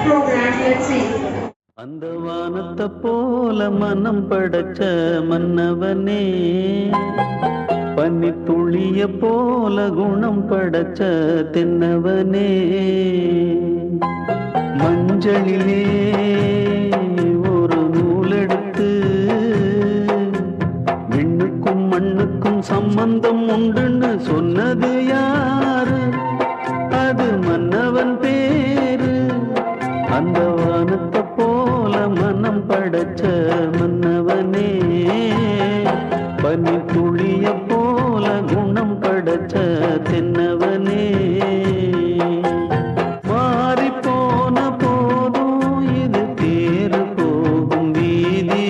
program. Let's see. அந்த வானத்தை போல மனம் படைச்ச மன்னவனே, பனி துளிய போல குணம் படைச்ச தென்னவனே, மஞ்சளிலே ஒரு நூலெடுத்து விண்ணுக்கும் மண்ணுக்கும் சம்பந்தம் உண்டுன்னு சொன்னது யாரு? அது மன்னவன் பேரு. அந்த வானத்தை போல மனம் படைச்ச மன்னவனே, பனி துளிய போல குணம் படைச்ச தென்னவனே, மாறி போன போதும் இது தேறு போகும் வீதி,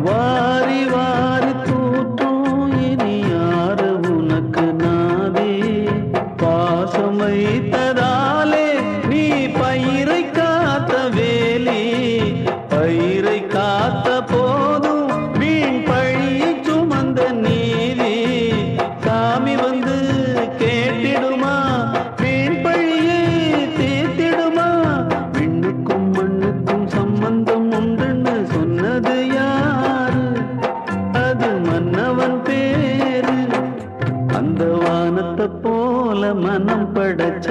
வாரி வாரி தூற்றும் இனி யாரு உனக்கு நாதி, பாசம் வைத்ததாலே நீ பயிரை காத்த வேலி, பயிரை காத்த போதும் வீண் பழியை சுமந்த நீதி, சாமி வந்து கேட்டிடுமா வீண் பழியை தீர்த்திடுமா? விண்ணுக்கும் மண்ணுக்கும் சம்பந்தம் உண்டுன்னு சொன்னது யாரு? அது மன்னவன் பேரு. அந்த வானத்தை போல மனம் படைச்ச